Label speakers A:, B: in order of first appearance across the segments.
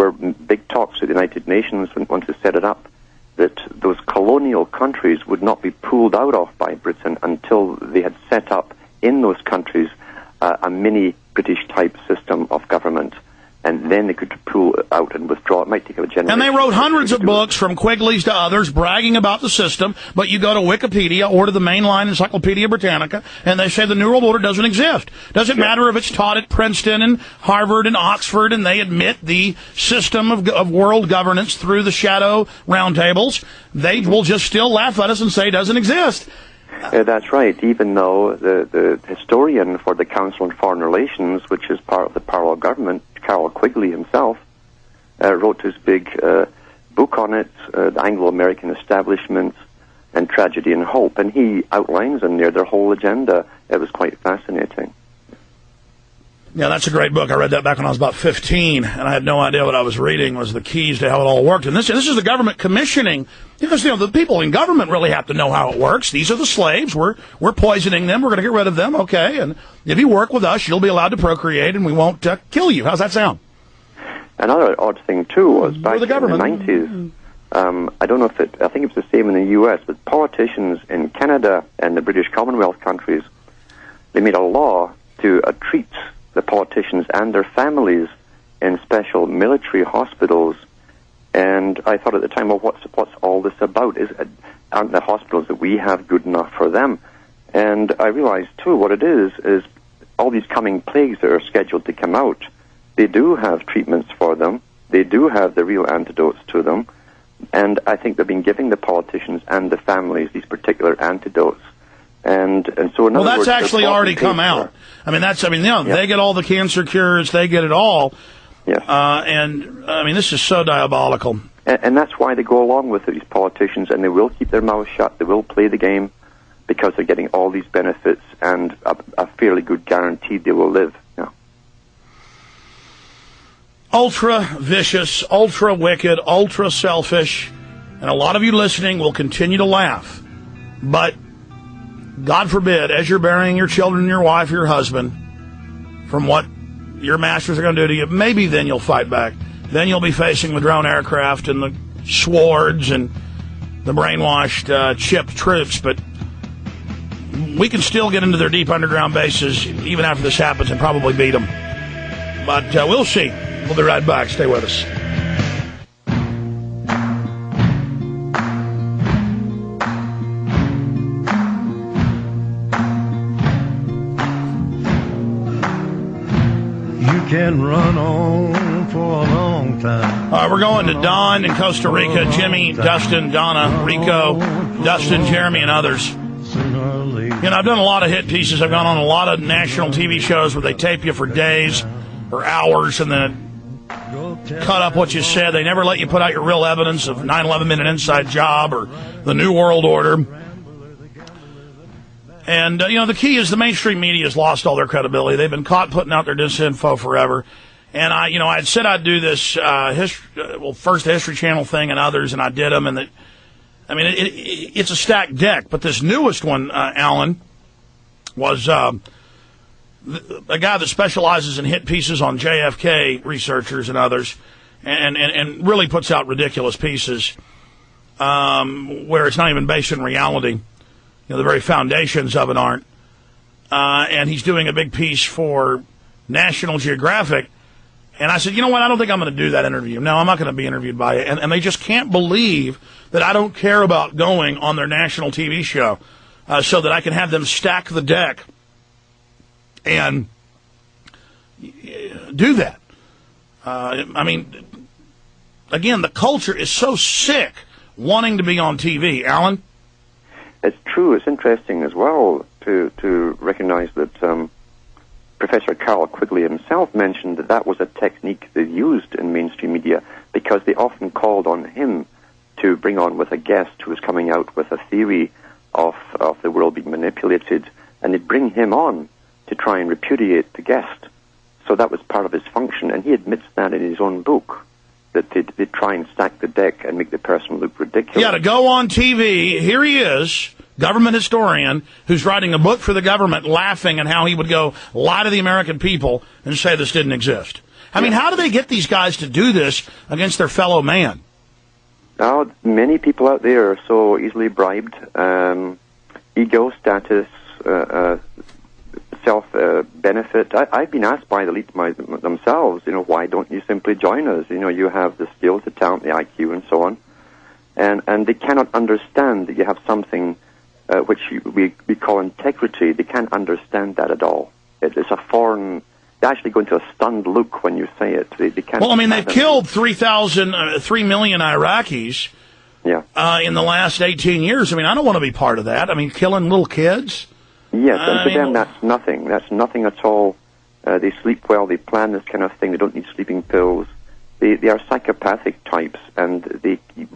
A: were big talks at the United Nations once they set it up, that those colonial countries would not be pulled out of by Britain until they had set up in those countries a mini British-type system of government. And then they could pull out and withdraw. It might take a generation.
B: And they wrote hundreds of books, from Quigley's to others, bragging about the system. But you go to Wikipedia or to the mainline Encyclopedia Britannica, and they say the New World Order doesn't exist. Doesn't matter if it's taught at Princeton and Harvard and Oxford, and they admit the system of world governance through the shadow roundtables. They will just still laugh at us and say it doesn't exist.
A: That's right, even though the historian for the Council on Foreign Relations, which is part of the parallel government, Carroll Quigley himself, wrote his big book on it, The Anglo-American Establishment and Tragedy and Hope, and he outlines in there their whole agenda. It was quite fascinating.
B: Yeah, that's a great book. I read that back when I was about 15, and I had no idea what I was reading was the keys to how it all worked. And this is the government commissioning, because, the people in government really have to know how it works. These are the slaves. We're poisoning them. We're going to get rid of them. Okay, and if you work with us, you'll be allowed to procreate, and we won't kill you. How's that sound?
A: Another odd thing, too, was back in the 90s, I don't know if I think it's the same in the U.S., but politicians in Canada and the British Commonwealth countries, they made a law to treat the politicians and their families in special military hospitals. And I thought at the time, well, what's all this about? Aren't the hospitals that we have good enough for them? And I realized, too, what it is all these coming plagues that are scheduled to come out, they do have treatments for them. They do have the real antidotes to them. And I think they've been giving the politicians and the families these particular antidotes. And so in other words,
B: that's actually already come out. They get all the cancer cures, they get it all.
A: Yes.
B: This is so diabolical.
A: And that's why they go along with it, these politicians, and they will keep their mouths shut, they will play the game, because they're getting all these benefits and a fairly good guarantee they will live. Yeah.
B: Ultra vicious, ultra wicked, ultra selfish, and a lot of you listening will continue to laugh. But God forbid, as you're burying your children, your wife, your husband, from what your masters are going to do to you, maybe then you'll fight back. Then you'll be facing the drone aircraft and the swords and the brainwashed chipped troops. But we can still get into their deep underground bases even after this happens and probably beat them. But we'll see. We'll be right back. Stay with us.
C: Can run on for a long time.
B: All right, we're going to Don in Costa Rica, Jimmy, Dustin, Donna, Rico, Dustin, Jeremy, and others. I've done a lot of hit pieces. I've gone on a lot of national TV shows where they tape you for days or hours and then cut up what you said. They never let you put out your real evidence of 9/11 being an inside job or the New World Order. And, the key is the mainstream media has lost all their credibility. They've been caught putting out their disinfo forever. And I had said I'd do this, first the History Channel thing and others, and I did them. And it's a stacked deck. But this newest one, Alan, was a guy that specializes in hit pieces on JFK researchers and others, and really puts out ridiculous pieces where it's not even based in reality. The very foundations of it aren't. And he's doing a big piece for National Geographic. And I said, you know what, I don't think I'm going to do that interview. No, I'm not going to be interviewed by it. And they just can't believe that I don't care about going on their national TV show so that I can have them stack the deck and do that. Again, the culture is so sick wanting to be on TV. Alan?
A: It's true. It's interesting as well to recognize that Professor Carroll Quigley himself mentioned that was a technique they used in mainstream media because they often called on him to bring on with a guest who was coming out with a theory of the world being manipulated, and they'd bring him on to try and repudiate the guest. So that was part of his function, and he admits that in his own book, that they try and stack the deck and make the person look ridiculous.
B: Yeah, to go on TV, here he is, government historian, who's writing a book for the government, laughing at how he would go lie to the American people and say this didn't exist. I mean, how do they get these guys to do this against their fellow man?
A: Now, many people out there are so easily bribed. Ego, status, self-benefit. I've been asked by the elites themselves, why don't you simply join us? You have the skills, the talent, the IQ, and so on. And they cannot understand that you have something which we call integrity. They can't understand that at all. It's a foreign... They actually go into a stunned look when you say it. They can't.
B: Well, I mean, they've killed 3 million Iraqis in the last 18 years. I mean, I don't want to be part of that. I mean, killing little kids?
A: Yes, and to them that's nothing. That's nothing at all. They sleep well, they plan this kind of thing, they don't need sleeping pills. They are psychopathic types, and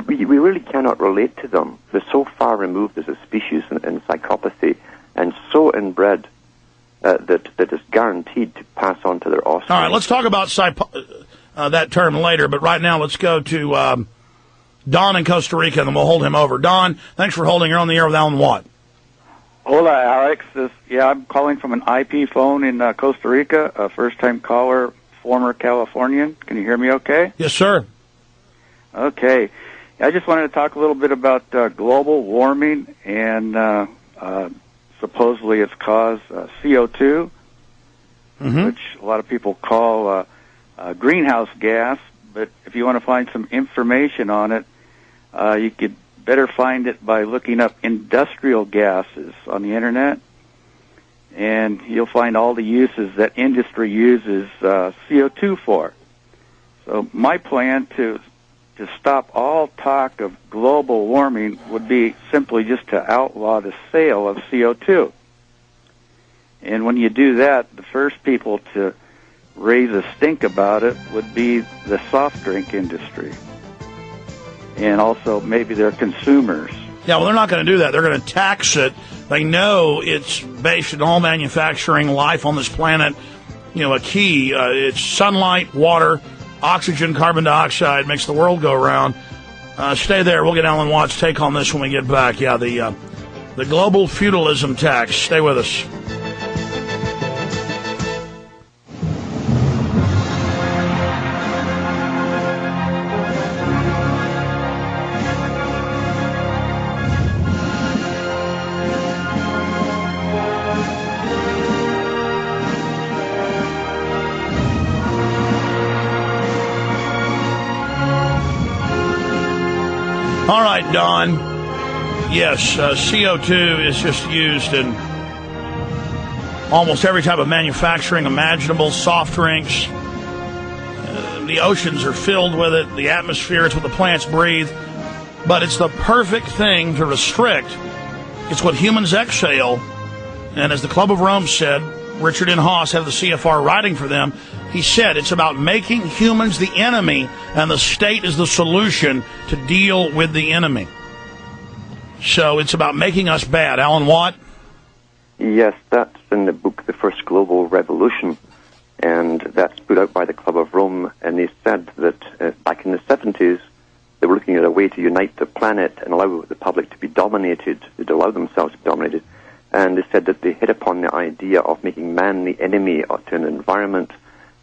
A: we really cannot relate to them. They're so far removed as a species in psychopathy, and so inbred that it's guaranteed to pass on to their offspring.
B: All right, let's talk about that term later, but right now let's go to Don in Costa Rica, and then we'll hold him over. Don, thanks for holding. You're on the air with Alan Watt.
D: Hola, Alex. I'm calling from an IP phone in Costa Rica, a first-time caller, former Californian. Can you hear me okay?
B: Yes, sir.
D: Okay. I just wanted to talk a little bit about global warming and supposedly it's caused CO2, which a lot of people call greenhouse gas. But if you want to find some information on it, you could better find it by looking up industrial gases on the Internet. And you'll find all the uses that industry uses CO2 for. So my plan to stop all talk of global warming would be simply just to outlaw the sale of CO2. And when you do that, the first people to raise a stink about it would be the soft drink industry. And also maybe their consumers.
B: Yeah, well, they're not going to do that. They're going to tax it. They know it's based on all manufacturing life on this planet. A key. It's sunlight, water, oxygen, carbon dioxide makes the world go around. Stay there. We'll get Alan Watt's take on this when we get back. Yeah, the global feudalism tax. Stay with us. All right, Don. Yes, CO2 is just used in almost every type of manufacturing imaginable, soft drinks. The oceans are filled with it. The atmosphere, it's what the plants breathe. But it's the perfect thing to restrict. It's what humans exhale. And as the Club of Rome said, Richard N. Haas, head of the CFR, writing for them, he said it's about making humans the enemy and the state is the solution to deal with the enemy. So it's about making us bad. Alan Watt?
A: Yes, that's in the book, The First Global Revolution, and that's put out by the Club of Rome, and they said that back in the 70s, they were looking at a way to unite the planet and allow the public to be dominated, they'd allow themselves to be dominated, and they said that they hit upon the idea of making man the enemy to an environment,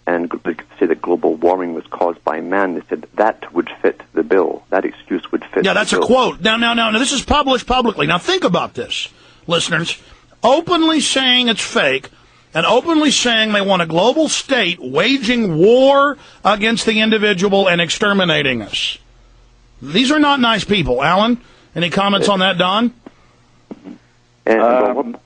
A: and they could say that global warming was caused by man. They said that would fit the bill. That excuse would fit the bill.
B: Yeah, that's a quote. Now, this is published publicly. Now, think about this, listeners. Openly saying it's fake and openly saying they want a global state waging war against the individual and exterminating us. These are not nice people. Alan, any comments on that, Don?
A: And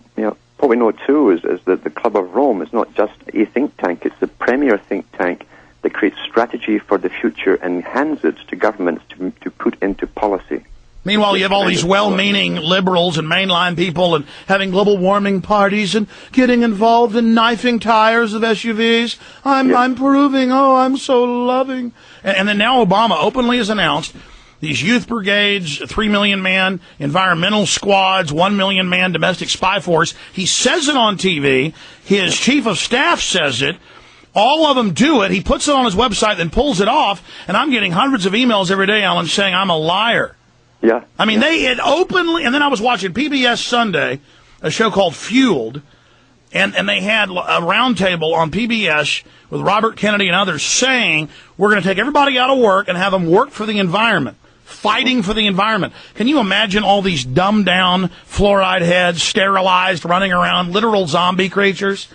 A: what we know, too, is that the Club of Rome is not just a think tank. It's the premier think tank that creates strategy for the future and hands it to governments to put into policy.
B: Meanwhile, you have all these well-meaning liberals and mainline people and having global warming parties and getting involved in knifing tires of SUVs. I'm proving, I'm so loving. And then now Obama openly has announced these youth brigades, 3 million man environmental squads, 1 million man domestic spy force. He says it on TV. His chief of staff says it. All of them do it. He puts it on his website, then pulls it off. And I'm getting hundreds of emails every day, Alan, saying I'm a liar.
A: Yeah.
B: They had openly, and then I was watching PBS Sunday, a show called Fueled, And they had a roundtable on PBS with Robert Kennedy and others saying, we're going to take everybody out of work and have them work for the environment, fighting for the environment. Can you imagine all these dumbed-down fluoride heads, sterilized, running around, literal zombie creatures,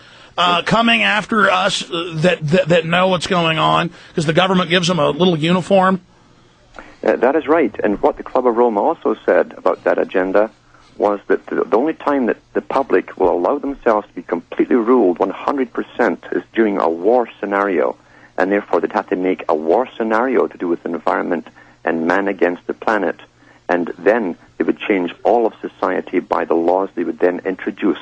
B: coming after us that know what's going on because the government gives them a little uniform?
A: That is right. And what the Club of Rome also said about that agenda was that the only time that the public will allow themselves to be completely ruled 100% is during a war scenario. And therefore, they'd have to make a war scenario to do with the environment and man against the planet. And then they would change all of society by the laws they would then introduce.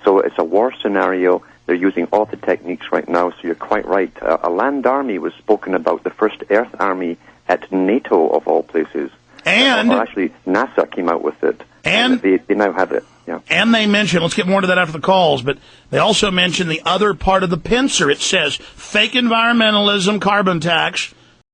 A: So it's a war scenario. They're using all the techniques right now, so you're quite right. A land army was spoken about, the first Earth army at NATO, of all places.
B: And
A: or actually, NASA came out with it. And they now have it. Yeah.
B: And they mentioned, let's get more to that after the calls, but they also mentioned the other part of the pincer. It says fake environmentalism, carbon tax,